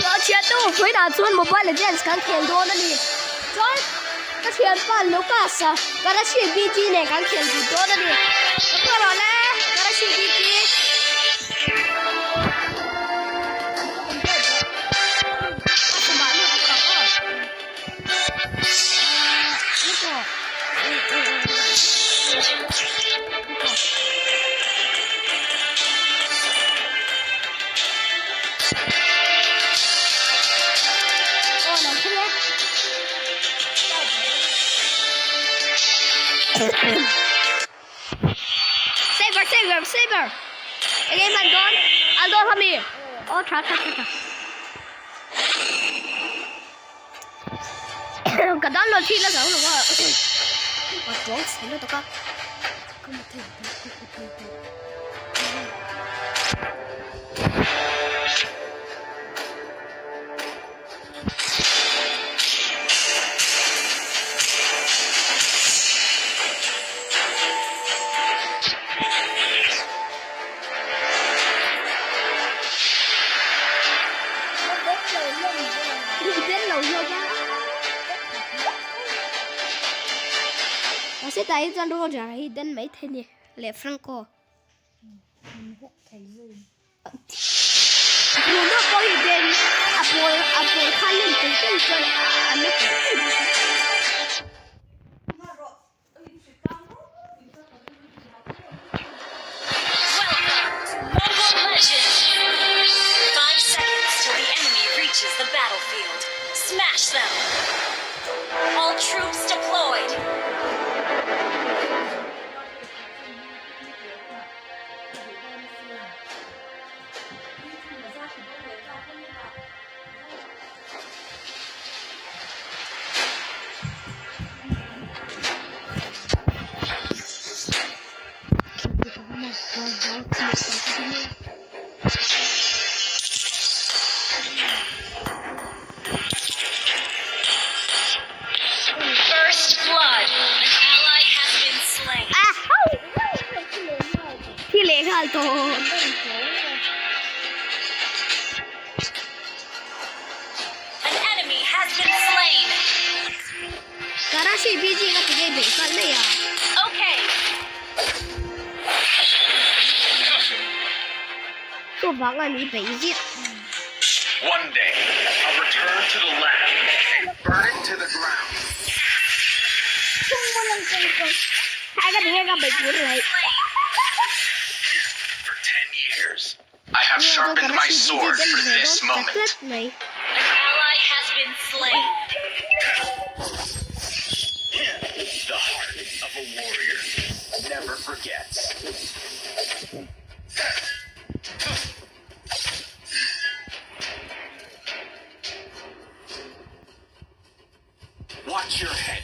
而且都回答专 Mobile Legends 刚खेल दो ना नहीं专ก็เขียนป่ะลูกัสก็ได้ชื่อ BG เนี่ย刚खेल दो ना नहींก็รอแล้วก็ได้ชื่อ BG Saber ไอ้เกมมันโดนทำอีกโอ้ช้ากระดานรถที่แล้วสาวหนูว่าว่าจ้องใส่แล้วตะก้าก็มาถึง现在一张多张，一等没睇呢，来Franco。我那包一边，阿婆看人真正做了，没睇。The battlefield. Smash them. All troops deployed. Alto. An enemy has been slain. Karashi BG का तुझे देखा नहीं यार. Okay. तो भागा नहीं बेइज्जती. One day, I'll return to the lab and burn it to the ground. Hai cái đĩa cái bịch này. I have sharpened my sword for this moment. An ally has been slain. The heart of a warrior never forgets. Watch your head.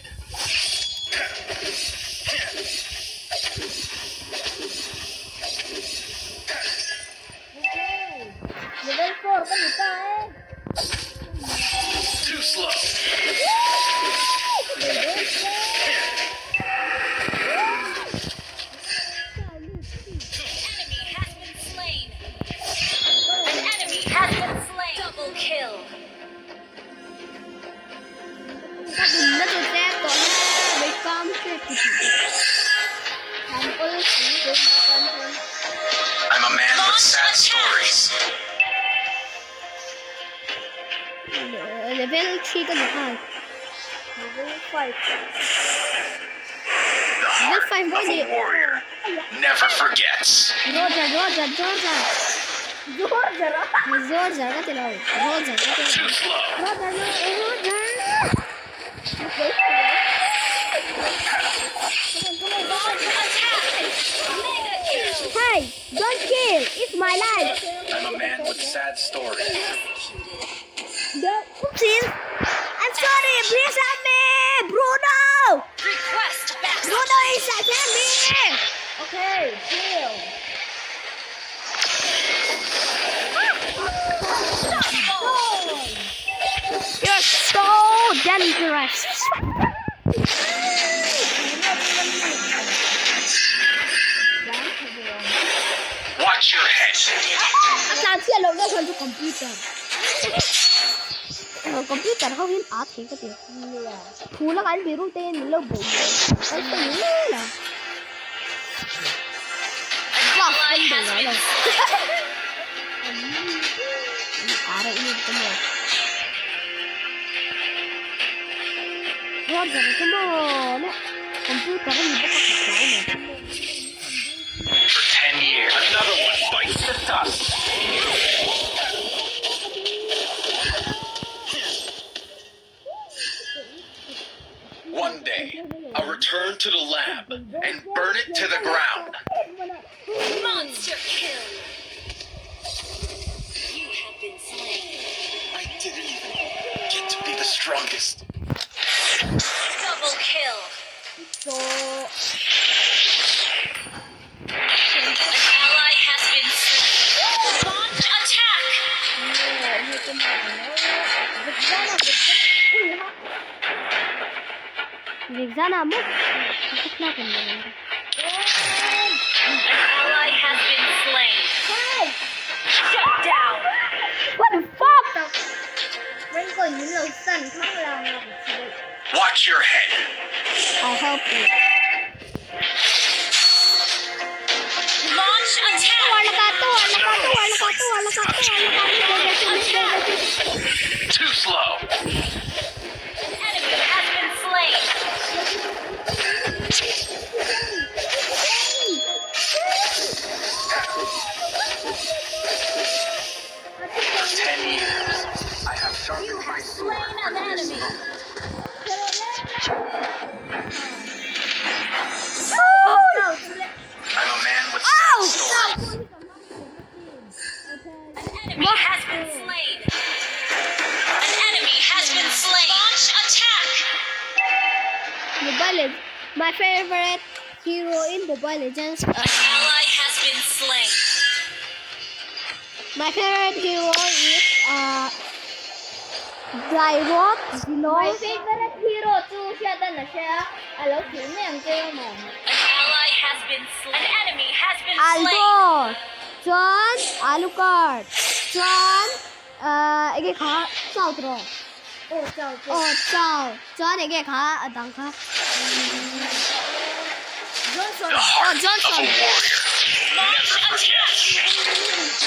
Too slow. Double kill. I'm a man with sad stories. Level 3 का दिखा. Level 5. The heart of a warrior never forgets. जोर जरा चलाओ. Too slow. Hey, don't kill. It's my life. I'm a man with sad stories. Oopsies. I'm sorry. Please help me. Bruno. Request back. Bruno is attacking me. Okay, chill. You're so dangerous. Watch your head. I can't see a lot of computer. computer không hiếm art thì cái gì phù nó anh bị routine lâu bự cái gì là wow anh bị lại rồi à đây như cái này rồi cái món computer nó bị bắt cái này For 10 years, another one bites the dust. One day, I'll return to the lab and burn it to the ground. Monster kill. You have been slain. I didn't even get to be the strongest. Double kill. so An ally has been slain. Launch attack. như cái việc ra là mất thích nào còn nữa An ally has been slain. Shut down. what the fuck vẫn còn những lời sẵn thắng là Watch your head. I'll help you Launch attack. Too slow. An enemy has been slain. For 10 years, I have sharpened my sword for Slain an this enemy. moment. I'm a man with sad stories. An enemy has been slain. An enemy has been slain. Launch attack. Mobile Legends. My favorite hero in Mobile Legends. An ally has been slain. My favorite hero is Dairoth. My favorite hero too. Siya na siya. Alo, sino yung kayo mo? An ally has been slain. An enemy has been slain. Aldo, John, Alucard, John, 이게 가 싸우 들어. 싸우. John 이게 가 난가. Johnson. The heart of a Johnson. warrior. Launch attack.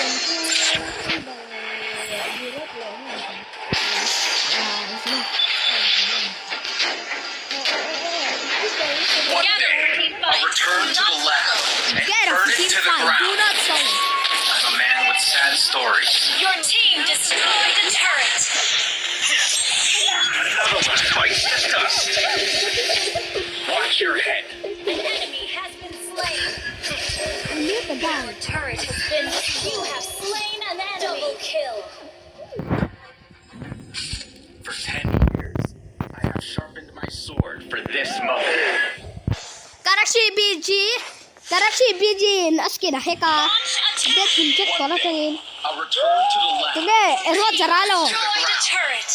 One Together day, we I'll fight. return to the lab and Get burn a it team to the fight. Do ground. not sell. I'm a man with sad stories. Your team destroyed the turret. Another one bites the dust. Watch your head. An enemy has been slain. Look at that. Your turret has been. You have slain an enemy. Double kill. For 10 years, I have sharpened my sword for this moment. Karashi BG أشكي هيكا Launch attack. بدك تنجك One طلعتين day, I'll return to the lab. تجي إيرو جرالو Destroy the turret.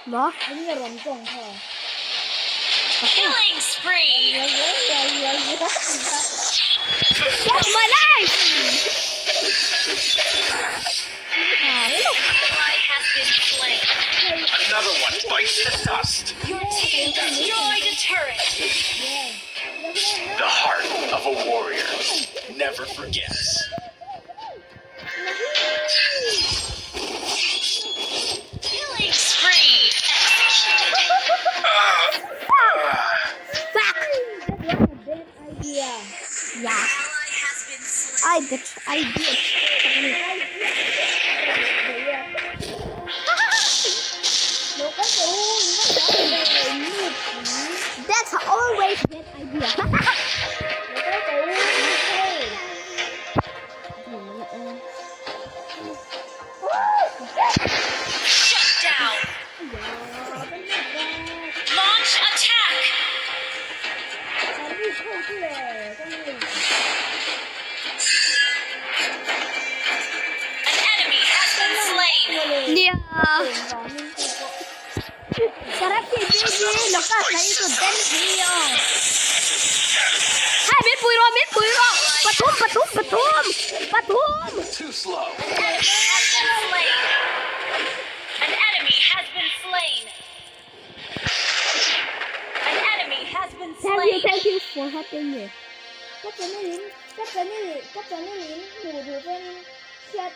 ما Killing spree. That's my life Ally has been slain. Another one bites the dust. Your team destroyed a turret. The heart of a warrior never forgets. Killing spree. Executed. Fuck Yeah Ally has been slain. I did That's always a bad idea Shut down. Launch attack. An enemy has been slain. Sarap si Gigi, lakas na ito, 10 video. Hai, biết bùi rồi. ปะทุมปะทุมปะทุมปะทุม Too slow. An enemy has been slain. An enemy has been slain. Thank you for helping me ก็จะไม่ลิ้นหนูดูเป็นเชียด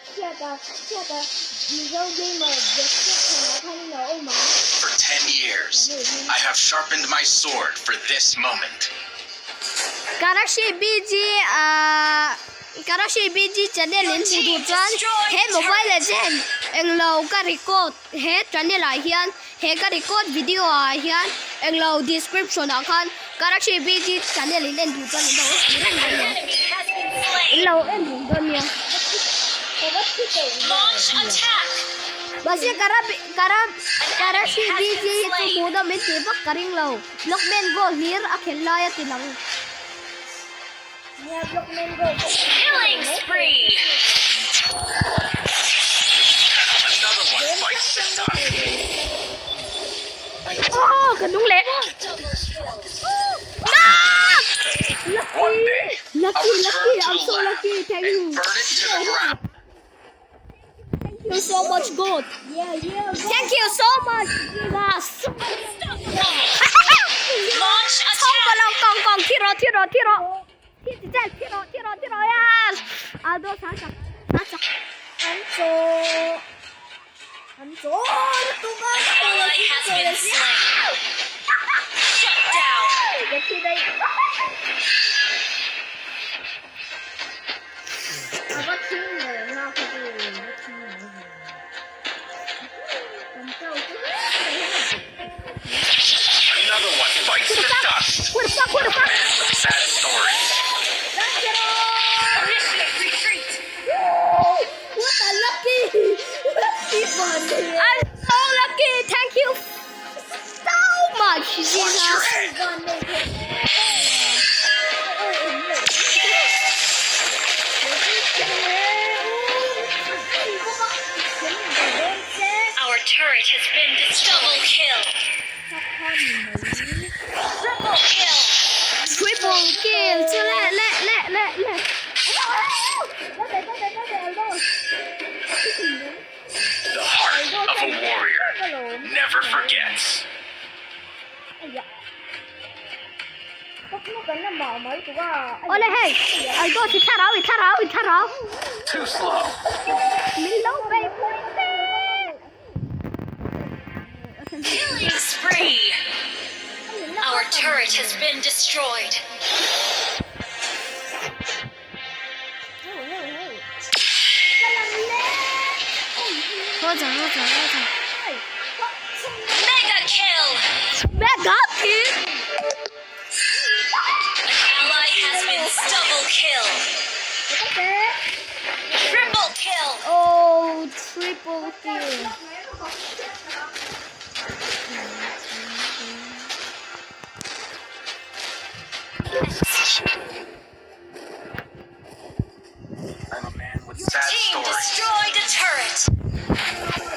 MIZO gamer เด็กเชียดชนะท่านเหรอโอ้มา For 10 years, I have sharpened my sword for this moment. karashi BG channel in du chan he mobile legend eng lo ka record he channel a hian he ka record video a hian eng lo description a khan karashi BG channel in du chan lo Enemy has been slain. lo en du don ya Launch attack. basi karashi BG tu boda me te bak karing lo lockman go here a khella ya tilang Killing spree. Another one bites the dust. oh kanung le One day, I'll lucky return to I'm the so lab lucky thank you and burn it to the ground. Thank you so much, God. Thank you so much, Jesus. Launch Không có attack. lòng còn tiro. Yes. Aldo 살짝. 한쪽. Ally has been slain. Shut down. Another one bites the dust. What the fuck? Man with sad stories. Initiate retreat. What a lucky! I'm so lucky. Thank you so much, Watch your Jesus. head. Our turret has been double kill. Triple kill. Triple kill. The heart of a warrior never forgets. Ole hey, Aldo thì thả ráo. Too slow. Mình lâu baby. Killing spree. Our turret has been destroyed. Roger. Mega kill. Mega kill. An ally has been double kill. Triple kill. Oh, triple kill. I'm a man with sad Team stories. destroyed a turret.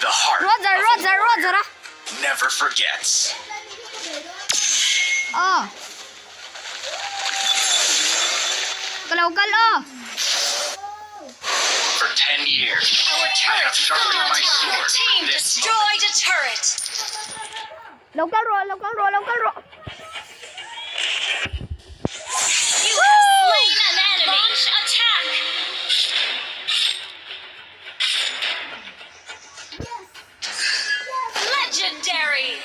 The heart Roger. never forgets. Oh. Kalau. For 10 years, Our I turret have sharpened my sword Our team for this moment. destroyed a turret. Lâu con rồi. You have slain an enemy. Launch attack. Legendary.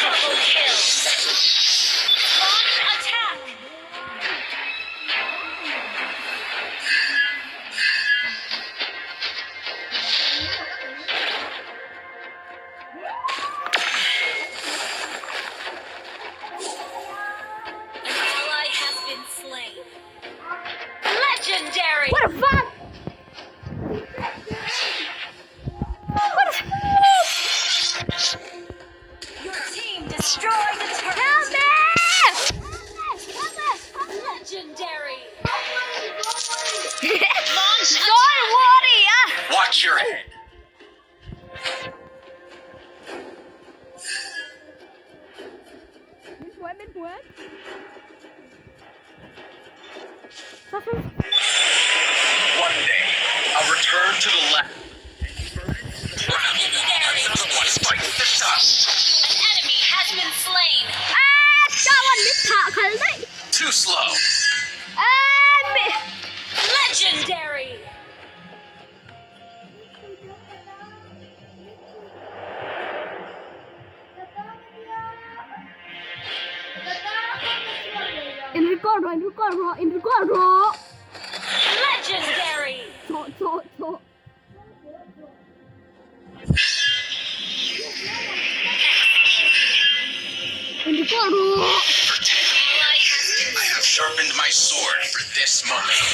Double kill. Launch attack. Watch your head. One day, I'll return to the lab. Another one bites the dust. An enemy has been slain. Kawan ni tak kalai. Too slow. Legendary. In record. Legendary. Tok. In record. I have sharpened my sword for this moment.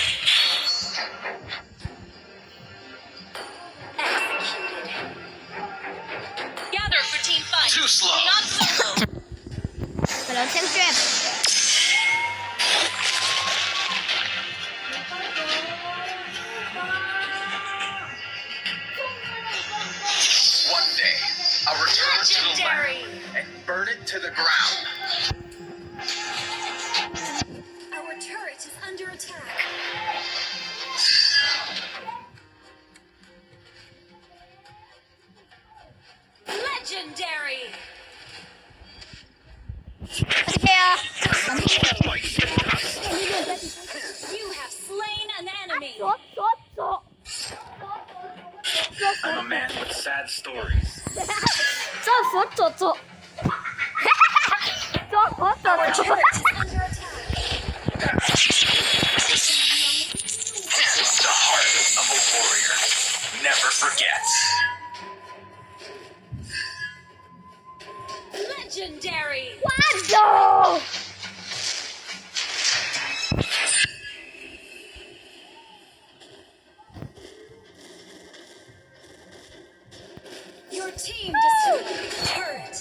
Gather for team fight. Too slow. Not solo. Kalau Cheng Trap. One day, I'll return to the Legendary. lab and burn it to the ground. Our turret is under attack. Legendary. Yeah. You have slain an enemy. I'm a man with sad stories. Tok. Our turret is under attack. The heart of a warrior never forgets. Legendary. Waduh. Your team destroyed the turret.